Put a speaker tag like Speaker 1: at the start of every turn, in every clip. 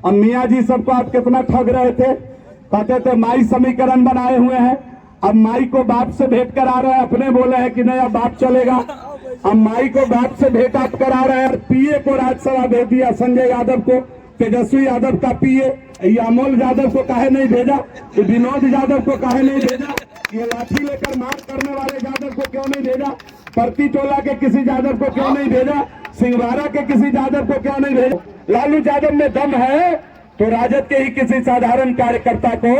Speaker 1: अब मियाँ जी सबको आप कितना ठग रहे थे, कहते थे माई समीकरण बनाए हुए हैं। अब माई को बाप से भेंट करा रहे हैं, अपने बोले हैं कि नहीं अब बाप चलेगा। अब माई को बाप से भेंट आप करा रहे हैं। पीए को राज्यसभा भेज दिया, संजय यादव को, तेजस्वी यादव का पीए। ये अमोल यादव को काहे नहीं भेजा, ये विनोद यादव को काहे नहीं भेजा, ये लाठी लेकर मार करने वाले यादव को क्यों नहीं भेजा, प्रति टोला के किसी यादव को क्यों नहीं भेजा, सिंहवाड़ा के किसी यादव को क्यों नहीं भेजा। लालू यादव में दम है तो राजद के ही किसी साधारण कार्यकर्ता को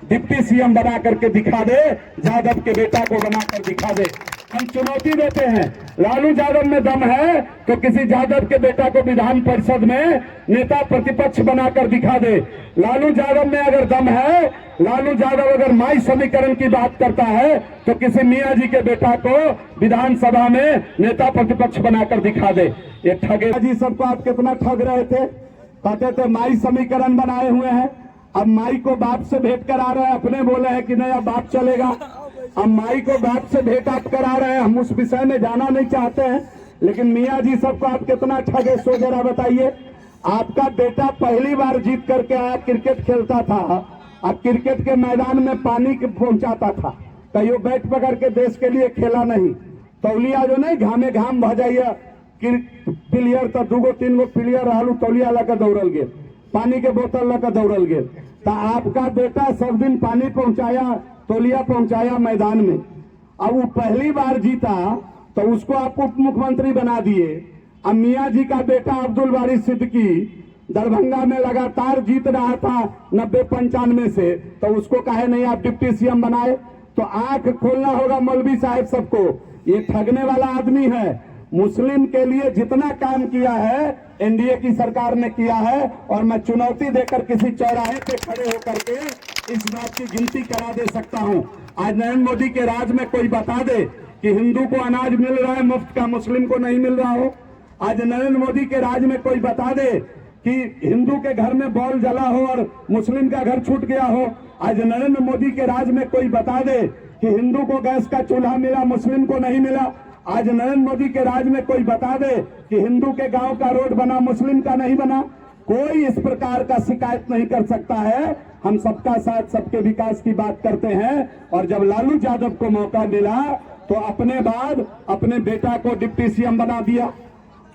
Speaker 1: डिप्टी सीएम बना करके दिखा दे, यादव के बेटा को बनाकर दिखा दे। हम चुनौती देते हैं, लालू यादव में दम है तो किसी यादव के बेटा को विधान परिषद में नेता प्रतिपक्ष बनाकर दिखा दे। लालू यादव में अगर दम है, लालू यादव अगर माई समीकरण की बात करता है तो किसी मियाँ जी के बेटा को विधानसभा में नेता प्रतिपक्ष बनाकर दिखा दे। ये ठगे जी सबको आप कितना ठग रहे थे, कहते थे माई समीकरण बनाए हुए हैं। अब माई को बाप से भेंट करा रहे हैं, अपने बोले हैं कि नहीं अब बाप चलेगा। अब माई को बाप से भेंट आप करा रहे हैं, हम उस विषय में जाना नहीं चाहते हैं, लेकिन मियाँ जी सबको आप कितना ठगे सो जरा बताइए। आपका बेटा पहली बार जीत करके आया, क्रिकेट खेलता था, अब क्रिकेट के मैदान में पानी पहुंचाता था, कहियो बैट पकड़ के देश के लिए खेला नहीं। तौलिया जो नहीं घामे घाम भ जाइए प्लेयर तो दूगो तीन गो प्लेयर रहलू, तौलिया लगा दौड़ल गे, पानी के बोतल लगा दौड़ल गे। तो आपका बेटा सब दिन पानी पहुंचाया, तौलिया पहुंचाया मैदान में। अब वो पहली बार जीता तो उसको आप उप मुख्यमंत्री बना दिए। अब मियाँ जी का बेटा अब्दुल बारी सिद्दीकी दरभंगा में लगातार जीत रहा था 90-95 से, तो उसको काहे नहीं आप डिप्टी सीएम बनाए। तो आंख खोलना होगा मौलवी साहब सबको, ये ठगने वाला आदमी है। मुस्लिम के लिए जितना काम किया है एनडीए की सरकार ने किया है, और मैं चुनौती देकर किसी चौराहे पे खड़े होकर के इस बात की गिनती करा दे सकता हूं। आज नरेंद्र मोदी के राज में कोई बता दे कि हिंदू को अनाज मिल रहा है मुफ्त का, मुस्लिम को नहीं मिल रहा हो। आज नरेंद्र मोदी के राज में कोई बता दे कि हिंदू के घर में बॉल जला हो और मुस्लिम का घर छूट गया हो। आज नरेंद्र मोदी के राज में कोई बता दे कि हिंदू को गैस का चूल्हा मिला, मुस्लिम को नहीं मिला। आज नरेंद्र मोदी के राज में कोई बता दे कि हिंदू के गांव का रोड बना, मुस्लिम का नहीं बना। कोई इस प्रकार का शिकायत नहीं कर सकता है। हम सबका साथ सबके विकास की बात करते हैं, और जब लालू यादव को मौका मिला तो अपने बाद अपने बेटा को डिप्टी सीएम बना दिया,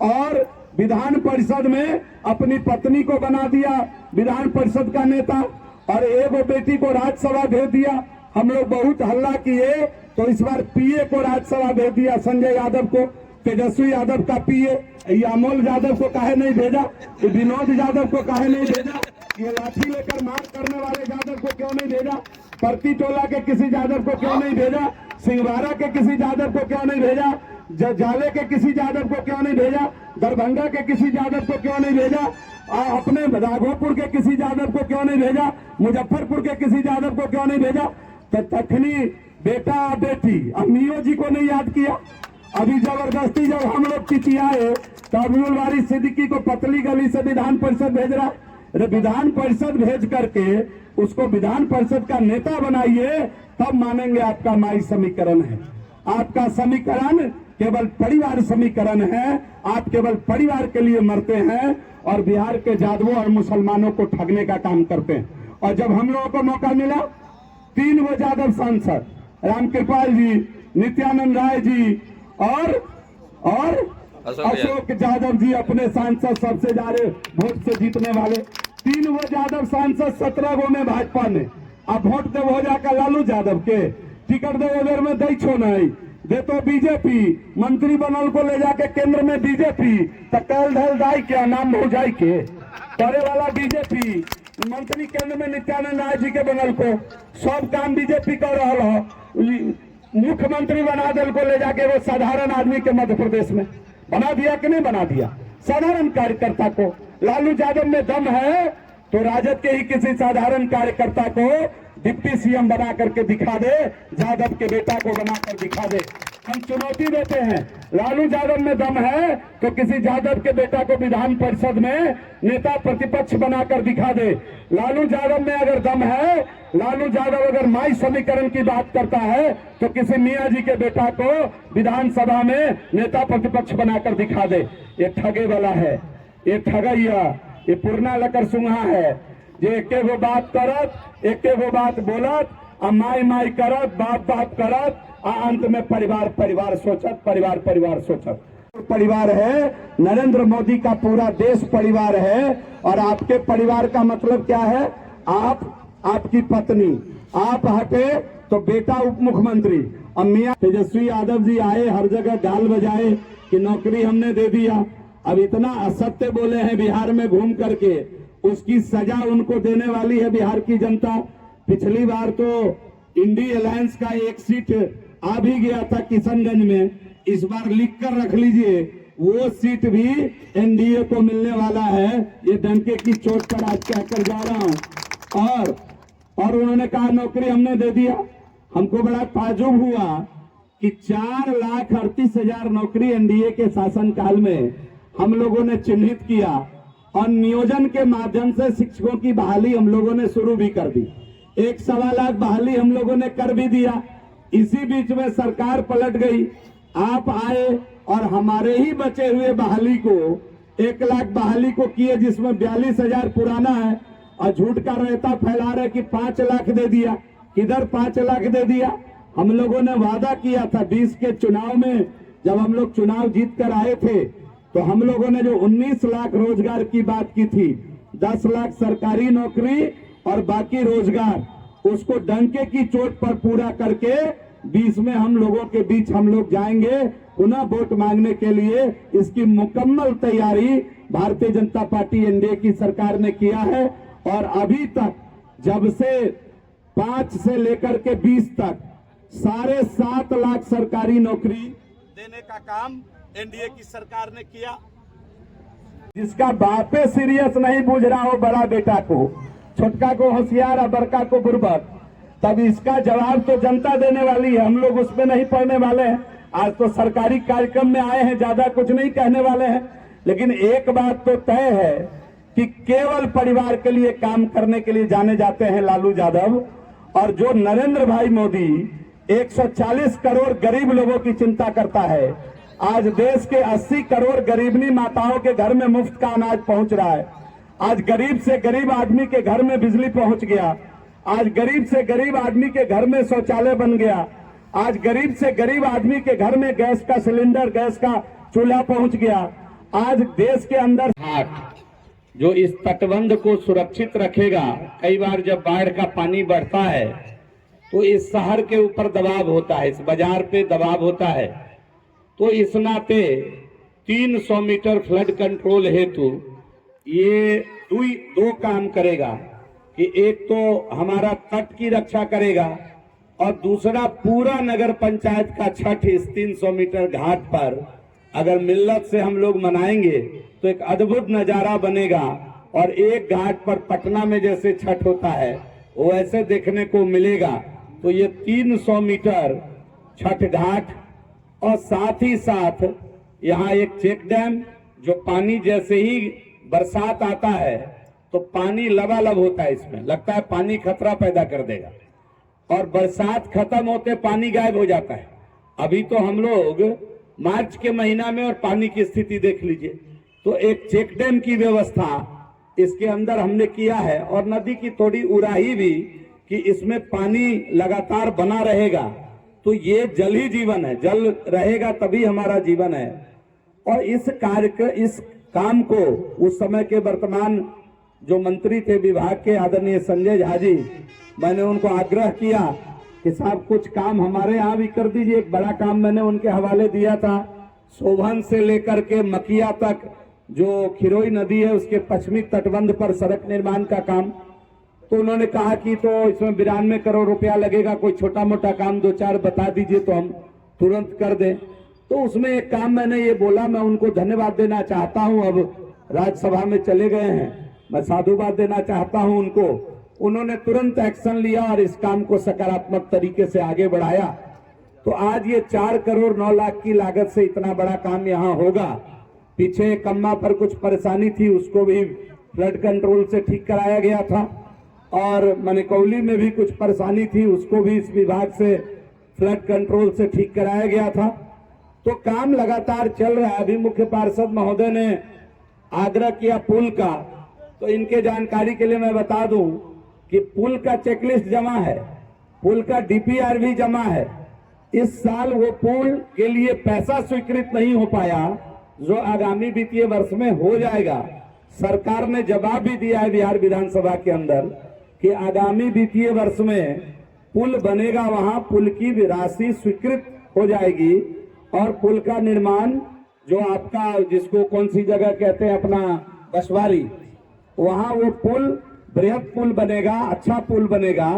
Speaker 1: और विधान परिषद में अपनी पत्नी को बना दिया विधान परिषद का नेता, और एगो बेटी को राज्यसभा भेज दिया। हम लोग बहुत हल्ला किए तो इस बार पीए को राज्यसभा भेज दिया, संजय यादव को, तेजस्वी यादव का पीए। ये अमोल यादव को काहे नहीं भेजा, ये विनोद यादव को काहे नहीं भेजा, ये लाठी लेकर मार करने वाले यादव को क्यों नहीं भेजा, प्रति टोला के किसी यादव को क्यों नहीं भेजा, सिंहवाड़ा के किसी यादव को क्यों नहीं भेजा, जाले के किसी यादव को क्यों नहीं भेजा, दरभंगा के किसी यादव को क्यों नहीं भेजा, अपने राघोपुर के किसी यादव को क्यों नहीं भेजा, मुजफ्फरपुर के किसी यादव को क्यों नहीं भेजा। तो तखनी बेटा बेटी अम्मियों जी को नहीं याद किया। अभी जबरदस्ती जब हम लोग चिचियाए तो अब्दुल बारी सिद्दीकी को पतली गली से विधान परिषद भेज रहा। अरे विधान परिषद भेज करके उसको विधान परिषद का नेता बनाइए, तब मानेंगे आपका माई समीकरण है। आपका समीकरण केवल परिवार समीकरण है, आप केवल परिवार के लिए मरते हैं और बिहार के जादवों और मुसलमानों को ठगने का काम करते हैं। और जब हम लोगों को मौका मिला, 3 वो यादव सांसद रामकृपाल जी, नित्यानंद राय जी और अशोक यादव जी, अपने सांसद सबसे ज्यादा वोट से जीतने वाले 3 वो यादव सांसद 17 गो में भाजपा ने। अब वोट देव हो जाकर लालू यादव के टिकट दे उधर में दई छो नहीं दे तो बीजेपी मंत्री बनल को ले जाके केंद्र में बीजेपी तकल धल दाई क्या नाम हो जाए के करे वाला बीजेपी मंत्री केंद्र में नित्यानंद राय जी के बनल को सब काम बीजेपी कर रहा हो। मुख्यमंत्री बना दल को ले जाके वो साधारण आदमी के मध्य प्रदेश में बना दिया कि नहीं बना दिया, साधारण कार्यकर्ता को। लालू यादव में दम है तो राजद के ही किसी साधारण कार्यकर्ता को डिप्टी सीएम बना करके दिखा दे, यादव के बेटा को बनाकर दिखा दे। हम चुनौती देते हैं, लालू यादव में दम है तो किसी यादव के बेटा को विधान परिषद में नेता प्रतिपक्ष बनाकर दिखा दे। लालू यादव में अगर दम है, लालू यादव अगर माई समीकरण की बात करता है तो किसी मियाँ जी के बेटा को विधानसभा में नेता प्रतिपक्ष बनाकर दिखा दे। ये ठगे वाला है, ये ठगैया, ये पूर्णा लकर सुहा है जे एके गो बात करत एके गो बात बोलत आ माई माई करत बाप बाप करत आ अंत में परिवार परिवार सोचत परिवार परिवार सोचत। परिवार है नरेंद्र मोदी का पूरा देश परिवार है और आपके परिवार का मतलब क्या है? आप, आपकी पत्नी, आप हटे तो बेटा उप मुख्यमंत्री। अब मियां तेजस्वी यादव जी आए हर जगह गाल बजाए कि नौकरी हमने दे दिया। अब इतना असत्य बोले हैं बिहार में घूम करके, उसकी सजा उनको देने वाली है बिहार की जनता। पिछली बार तो इंडी अलायंस का एक सीट आ भी गया था किशनगंज में, इस बार लिख कर रख लीजिए वो सीट भी एनडीए को मिलने वाला है। ये डंके की चोट पर आज कहकर जा रहा हूं। और उन्होंने कहा नौकरी हमने दे दिया। हमको बड़ा ताजुब हुआ कि 4,38,000 नौकरी एनडीए के शासनकाल में हम लोगों ने चिन्हित किया और नियोजन के माध्यम से शिक्षकों की बहाली हम लोगों ने शुरू भी कर दी। 1.25 लाख बहाली हम लोगों ने कर भी दिया। इसी बीच में सरकार पलट गई, आप आए और हमारे ही बचे हुए बहाली को 1 लाख बहाली को किए, जिसमें 42,000 पुराना है और झूठ का रहता फैला रहे कि 5 लाख दे दिया। किधर 5 लाख दे दिया? हम लोगों ने वादा किया था 20 के चुनाव में, जब हम लोग चुनाव जीत कर आए थे तो हम लोगों ने जो 19 लाख रोजगार की बात की थी, 10 लाख सरकारी नौकरी और बाकी रोजगार, उसको डंके की चोट पर पूरा करके 20 में हम लोगों के बीच हम लोग जाएंगे पुनः वोट मांगने के लिए। इसकी मुकम्मल तैयारी भारतीय जनता पार्टी एनडीए की सरकार ने किया है और अभी तक जब से 5 से लेकर के 20 तक 7.5 लाख सरकारी नौकरी देने का काम एनडीए की सरकार ने किया। जिसका बापे सीरियस नहीं बूझ रहा हो बड़ा बेटा को, छोटका को होशियार और बड़का को बुर्बक, तब इसका जवाब तो जनता देने वाली है। हम लोग उसमें नहीं पड़ने वाले हैं। आज तो सरकारी कार्यक्रम में आए हैं, ज्यादा कुछ नहीं कहने वाले हैं, लेकिन एक बात तो तय है कि केवल परिवार के लिए काम करने के लिए जाने जाते हैं लालू यादव। और जो नरेंद्र भाई मोदी 140 करोड़ गरीब लोगों की चिंता करता है, आज देश के 80 करोड़ गरीबनी माताओं के घर में मुफ्त का अनाज पहुंच रहा है। आज गरीब से गरीब आदमी के घर में बिजली पहुंच गया। आज गरीब से गरीब आदमी के घर में शौचालय बन गया। आज गरीब से गरीब आदमी के घर में गैस का सिलेंडर, गैस का चूल्हा पहुंच गया। आज देश के अंदर घाट जो इस तटबंध को सुरक्षित रखेगा, कई बार जब बाढ़ का पानी बढ़ता है तो इस शहर के ऊपर दबाव होता है, इस बाजार पे दबाव होता है। तो इस नाते 300 मीटर फ्लड कंट्रोल हेतु ये दो काम करेगा कि एक तो हमारा तट की रक्षा करेगा और दूसरा पूरा नगर पंचायत का छठ इस 300 मीटर घाट पर अगर मिल्लत से हम लोग मनाएंगे तो एक अद्भुत नजारा बनेगा। और एक घाट पर पटना में जैसे छठ होता है वो ऐसे देखने को मिलेगा। तो ये 300 मीटर छठ घाट और साथ ही साथ यहाँ एक चेक डैम, जो पानी जैसे ही बरसात आता है तो पानी लबालब होता है, इसमें लगता है पानी खतरा पैदा कर देगा और बरसात खत्म होते पानी गायब हो जाता है। अभी तो हम लोग मार्च के महीना में और पानी की स्थिति देख लीजिए। तो एक चेक डैम की व्यवस्था इसके अंदर हमने किया है और नदी की थोड़ी उड़ाही भी कि इसमें पानी लगातार बना रहेगा। तो ये जल ही जीवन है, जल रहेगा तभी हमारा जीवन है। और इस काम को उस समय के वर्तमान जो मंत्री थे विभाग के आदरणीय संजय झा जी, मैंने उनको आग्रह किया कि साहब कुछ काम हमारे यहाँ भी कर दीजिए। एक बड़ा काम मैंने उनके हवाले दिया था, सोभन से लेकर के मकिया तक जो खिरोई नदी है उसके पश्चिमी तटबंध पर सड़क निर्माण का काम। तो उन्होंने कहा कि तो इसमें 92 करोड़ रुपया लगेगा, कोई छोटा मोटा काम 2-4 बता दीजिए तो हम तुरंत कर दें। तो उसमें एक काम मैंने ये बोला, मैं उनको धन्यवाद देना चाहता हूं। अब राज्यसभा में चले गए हैं, मैं साधुवाद देना चाहता हूं उनको। उन्होंने तुरंत एक्शन लिया और इस काम को सकारात्मक तरीके से आगे बढ़ाया। तो आज ये 4 करोड़ 9 लाख की लागत से इतना बड़ा काम यहाँ होगा। पीछे कम्मा पर कुछ परेशानी थी, उसको भी फ्लड कंट्रोल से ठीक कराया गया था और मनिकौली में भी कुछ परेशानी थी, उसको भी इस विभाग से फ्लड कंट्रोल से ठीक कराया गया था। तो काम लगातार चल रहा है। अभी मुख्य पार्षद महोदय ने आग्रह किया पुल का, तो इनके जानकारी के लिए मैं बता दूं कि पुल का चेकलिस्ट जमा है, पुल का डीपीआर भी जमा है। इस साल वो पुल के लिए पैसा स्वीकृत नहीं हो पाया, जो आगामी वित्तीय वर्ष में हो जाएगा। सरकार ने जवाब भी दिया है बिहार विधानसभा के अंदर कि आगामी वित्तीय वर्ष में पुल बनेगा, वहां पुल की राशि स्वीकृत हो जाएगी और पुल का निर्माण जो आपका जिसको कौन सी जगह कहते हैं अपना बसवारी, वहां वो पुल बृहद पुल बनेगा, अच्छा पुल बनेगा